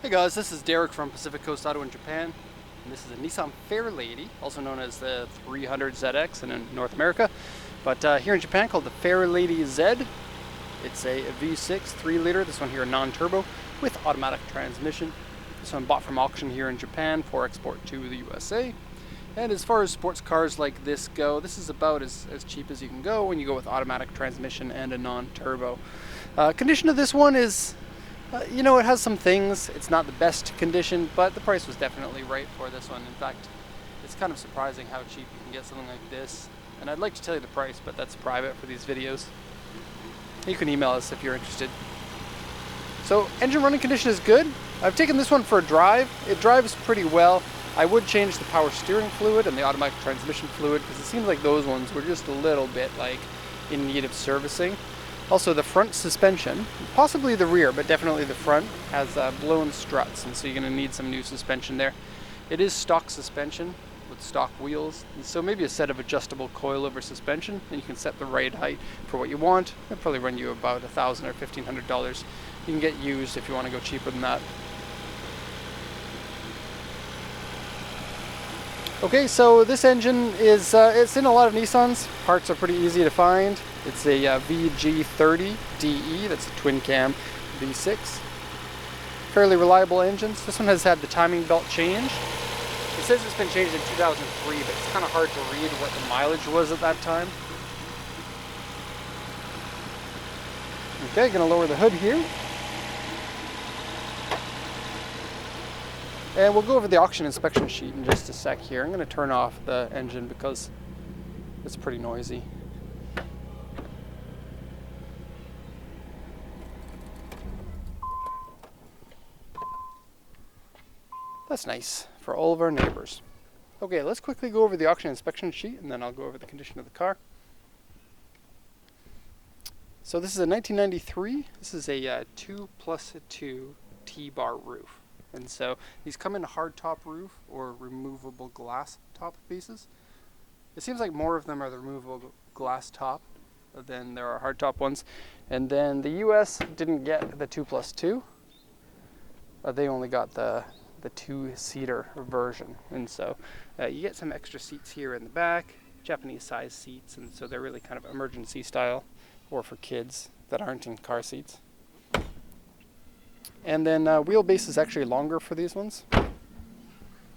Hey guys, this is Derek from Pacific Coast Auto in Japan, and this is a Nissan Fairlady, also known as the 300ZX in North America, but here in Japan called the Fairlady Z. It's a V6 3-liter, this one here a non-turbo with automatic transmission. This one bought from auction here in Japan for export to the USA. And as far as sports cars like this go, this is about as cheap as you can go when you go with automatic transmission and a non-turbo. Condition of this one is it has some things. It's not the best condition, but the price was definitely right for this one. In fact, it's kind of surprising how cheap you can get something like this. And I'd like to tell you the price, but that's private for these videos. You can email us if you're interested. So, engine running condition is good. I've taken this one for a drive. It drives pretty well. I would change the power steering fluid and the automatic transmission fluid because it seems like those ones were just a little bit in need of servicing. Also, the front suspension, possibly the rear, but definitely the front, has blown struts, and so you're going to need some new suspension there. It is stock suspension with stock wheels, and so maybe a set of adjustable coilover suspension, and you can set the right height for what you want. It'll probably run you about $1,000 or $1,500. You can get used if you want to go cheaper than that. Okay, so this engine is it's in a lot of Nissans. Parts are pretty easy to find. It's a VG30DE, that's a twin cam V6. Fairly reliable engines. This one has had the timing belt changed. It says it's been changed in 2003, but it's kind of hard to read what the mileage was at that time. Okay, gonna lower the hood here. And we'll go over the auction inspection sheet in just a sec here. I'm going to turn off the engine because it's pretty noisy. That's nice for all of our neighbors. Okay, let's quickly go over the auction inspection sheet and then I'll go over the condition of the car. So this is a 1993. This is a 2+2 T-bar roof. And so these come in hardtop roof or removable glass top pieces. It seems like more of them are the removable glass top than there are hardtop ones. And then the US didn't get the 2+2. They only got the 2-seater version. And so you get some extra seats here in the back, Japanese size seats, and so they're really kind of emergency style or for kids that aren't in car seats. And then wheelbase is actually longer for these ones.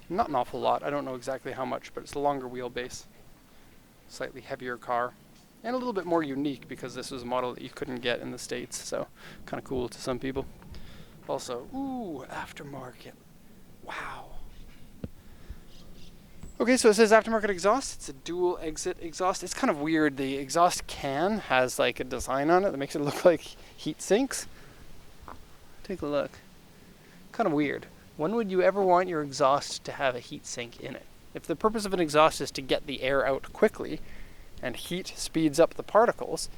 Not an awful lot. I don't know exactly how much, but it's a longer wheelbase. Slightly heavier car. And a little bit more unique because this was a model that you couldn't get in the States. So kind of cool to some people. Also, ooh, aftermarket. Wow. Okay, so it says aftermarket exhaust. It's a dual exit exhaust. It's kind of weird. The exhaust can has like a design on it that makes it look like heat sinks. Take a look. Kind of weird. When would you ever want your exhaust to have a heat sink in it? If the purpose of an exhaust is to get the air out quickly and heat speeds up the particles,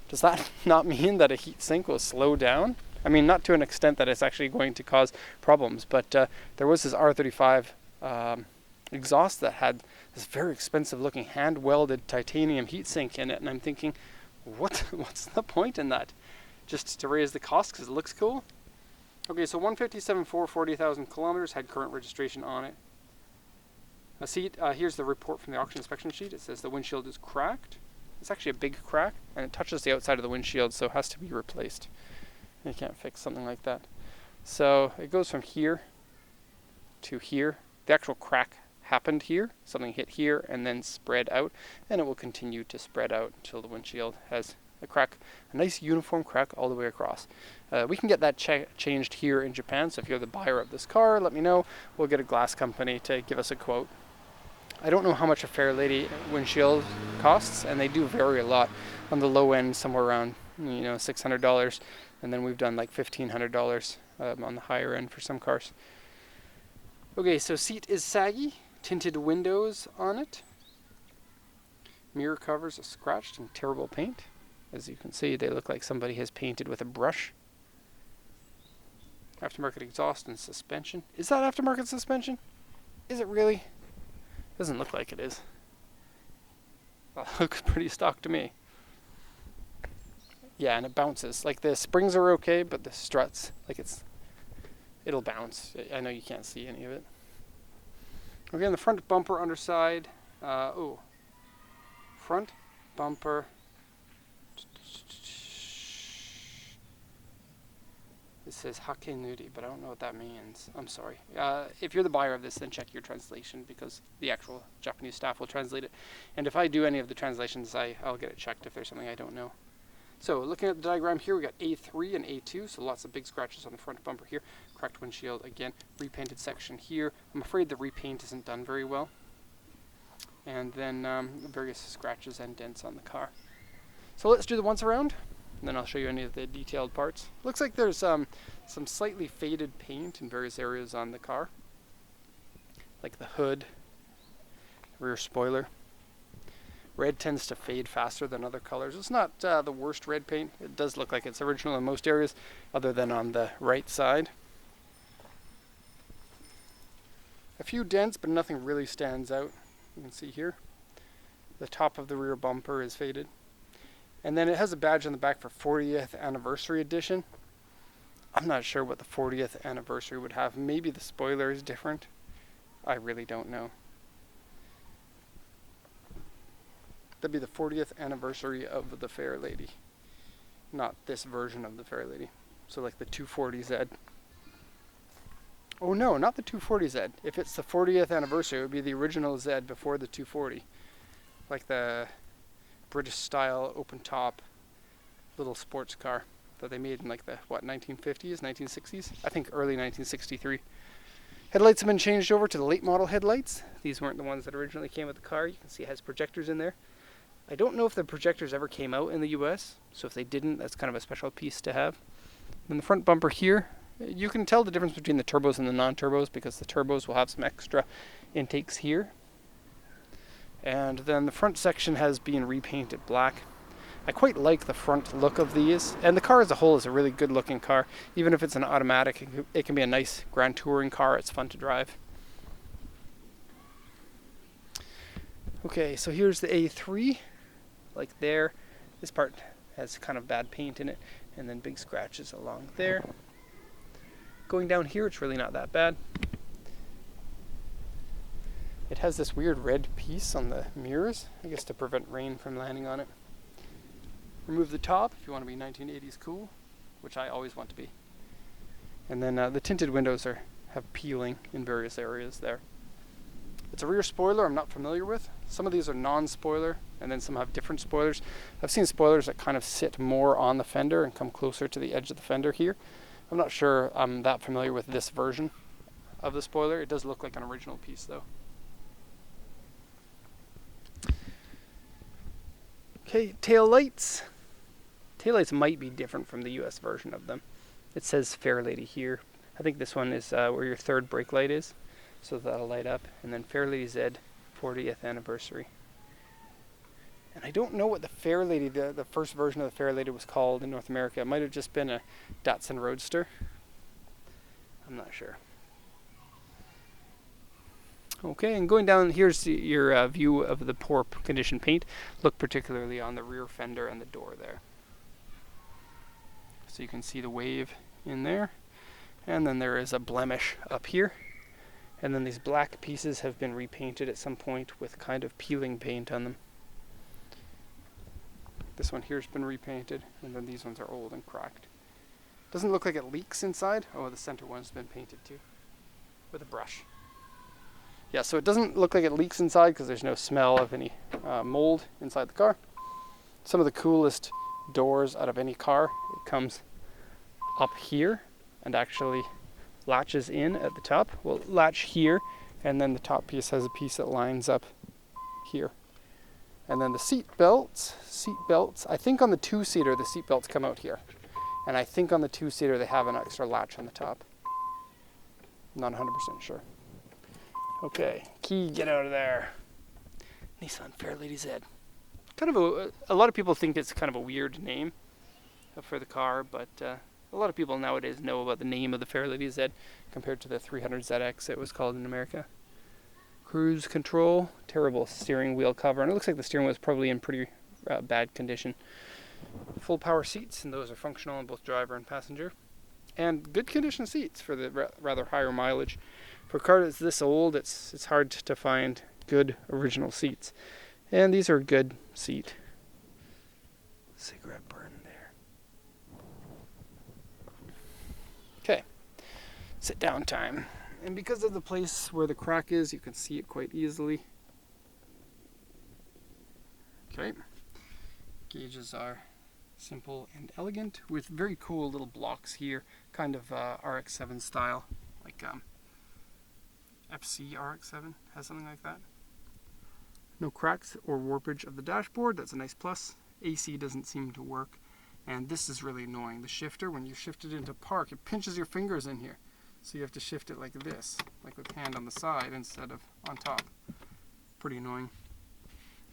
does that not mean that a heat sink will slow down? I mean, not to an extent that it's actually going to cause problems, but there was this R35 exhaust that had this very expensive looking hand welded titanium heat sink in it, and I'm thinking, what's the point in that? Just to raise the cost because it looks cool? Okay, so 157.4, 40,000 kilometers, had current registration on it. Here's the report from the auction inspection sheet. It says the windshield is cracked. It's actually a big crack, and it touches the outside of the windshield, so it has to be replaced. You can't fix something like that. So it goes from here to here. The actual crack happened here. Something hit here and then spread out, and it will continue to spread out until the windshield has a crack, a nice uniform crack all the way across. We can get that changed here in Japan, so if you're the buyer of this car, let me know. We'll get a glass company to give us a quote. I don't know how much a Fairlady windshield costs, and they do vary a lot. On the low end, somewhere around $600, and then we've done like $1,500 on the higher end for some cars. Okay, so seat is saggy, tinted windows on it. Mirror covers are scratched and terrible paint. As you can see, they look like somebody has painted with a brush. Aftermarket exhaust and suspension. Is that aftermarket suspension? Is it really? Doesn't look like it is. Well, it looks pretty stock to me. Yeah, and it bounces. Like the springs are okay, but the struts, like it's it'll bounce. I know you can't see any of it. Okay, on the front bumper underside, front bumper. It says Hakenuri, but I don't know what that means. I'm sorry. If you're the buyer of this, then check your translation, because the actual Japanese staff will translate it. And if I do any of the translations, I'll get it checked if there's something I don't know. So looking at the diagram here, we got A3 and A2, so lots of big scratches on the front bumper here. Cracked windshield again, repainted section here. I'm afraid the repaint isn't done very well. And then various scratches and dents on the car. So let's do the once around, and then I'll show you any of the detailed parts. Looks like there's some slightly faded paint in various areas on the car, like the hood, rear spoiler. Red tends to fade faster than other colors. It's not the worst red paint. It does look like it's original in most areas, other than on the right side. A few dents, but nothing really stands out. You can see here, the top of the rear bumper is faded. And then it has a badge on the back for 40th anniversary edition. I'm not sure what the 40th anniversary would have. Maybe the spoiler is different. I really don't know. That'd be the 40th anniversary of the Fairlady, not this version of the Fairlady. So like the 240Z. Oh no, not the 240Z. If it's the 40th anniversary, it would be the original Z before the 240. Like the British style open top little sports car that they made in like the 1950s, 1960s? I think early 1963. Headlights have been changed over to the late model headlights. These weren't the ones that originally came with the car. You can see it has projectors in there. I don't know if the projectors ever came out in the US, so if they didn't, that's kind of a special piece to have. And the front bumper here, you can tell the difference between the turbos and the non-turbos, because the turbos will have some extra intakes here. And then the front section has been repainted black. I quite like the front look of these, and the car as a whole is a really good looking car. Even if it's an automatic, it can be a nice grand touring car. It's fun to drive. Okay, so here's the A3, like there. This part has kind of bad paint in it, and then big scratches along there. Going down here, it's really not that bad. It has this weird red piece on the mirrors, I guess to prevent rain from landing on it. Remove the top if you want to be 1980s cool, which I always want to be. And then the tinted windows have peeling in various areas there. It's a rear spoiler I'm not familiar with. Some of these are non-spoiler, and then some have different spoilers. I've seen spoilers that kind of sit more on the fender and come closer to the edge of the fender here. I'm not sure I'm that familiar with this version of the spoiler. It does look like an original piece though. Okay, tail lights. Tail lights might be different from the US version of them. It says Fairlady here. I think this one is where your third brake light is, so that'll light up. And then Fairlady Z 40th anniversary. And I don't know what the Fairlady, the first version of the Fairlady was called in North America. It might have just been a Datsun Roadster. I'm not sure. Okay, and going down, here's your view of the poor condition paint. Look particularly on the rear fender and the door there. So you can see the wave in there. And then there is a blemish up here. And then these black pieces have been repainted at some point with kind of peeling paint on them. This one here's been repainted, and then these ones are old and cracked. Doesn't look like it leaks inside. Oh, the center one's been painted too, with a brush. Yeah, so it doesn't look like it leaks inside because there's no smell of any mold inside the car. Some of the coolest doors out of any car, it comes up here and actually latches in at the top. Will latch here, and then the top piece has a piece that lines up here. And then the seat belts, I think on the two-seater the seat belts come out here. And I think on the two-seater they have an extra latch on the top. Not 100% sure. Okay, key, get out of there. Nissan Fairlady Z. Kind of a lot of people think it's kind of a weird name for the car, but a lot of people nowadays know about the name of the Fairlady Z compared to the 300ZX it was called in America. Cruise control, terrible steering wheel cover, and it looks like the steering wheel is probably in pretty bad condition. Full power seats, and those are functional on both driver and passenger. and good condition seats for the rather higher mileage. For a car that's this old, it's hard to find good original seats. And these are a good seat. Cigarette burn there. Okay, sit down time. And because of the place where the crack is, you can see it quite easily. Okay, gauges are simple and elegant with very cool little blocks here, kind of RX-7 style, like FC RX-7 has something like that. No cracks or warpage of the dashboard, that's a nice plus. AC doesn't seem to work, and this is really annoying. The shifter, when you shift it into park, it pinches your fingers in here. So you have to shift it like this, like with hand on the side instead of on top. Pretty annoying.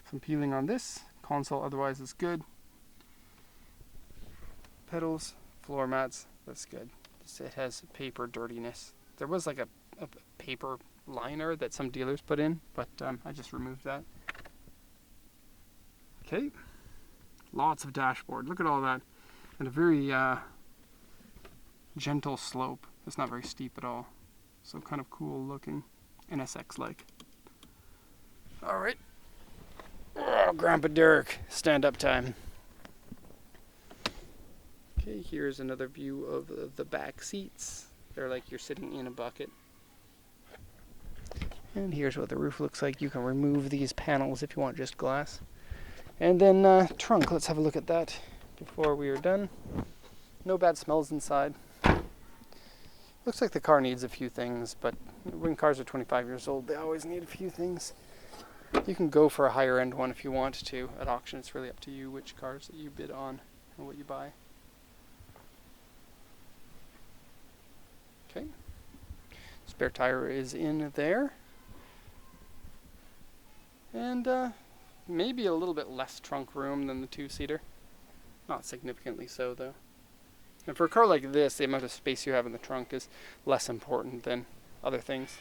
Some peeling on this. Console otherwise is good. Pedals, floor mats, that's good. It has paper dirtiness. There was like a paper liner that some dealers put in, but I just removed that. Okay, lots of dashboard. Look at all that. And a very gentle slope. It's not very steep at all. So kind of cool looking, NSX-like. All right. Oh, Grandpa Dirk, stand-up time. Okay, here's another view of the back seats. They're like you're sitting in a bucket. And here's what the roof looks like. You can remove these panels if you want just glass. And then trunk, let's have a look at that before we are done. No bad smells inside. Looks like the car needs a few things, but when cars are 25 years old, they always need a few things. You can go for a higher end one if you want to. At auction, it's really up to you which cars that you bid on and what you buy. Okay. Spare tire is in there. And maybe a little bit less trunk room than the two-seater. Not significantly so, though. And for a car like this, the amount of space you have in the trunk is less important than other things.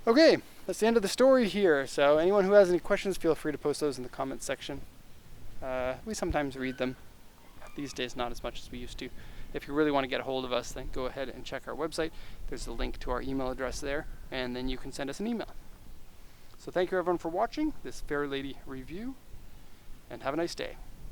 Okay, that's the end of the story here. So anyone who has any questions, feel free to post those in the comments section. We sometimes read them. These days, not as much as we used to. If you really want to get a hold of us, then go ahead and check our website. There's a link to our email address there, and then you can send us an email. So thank you everyone for watching this Fairlady review, and have a nice day.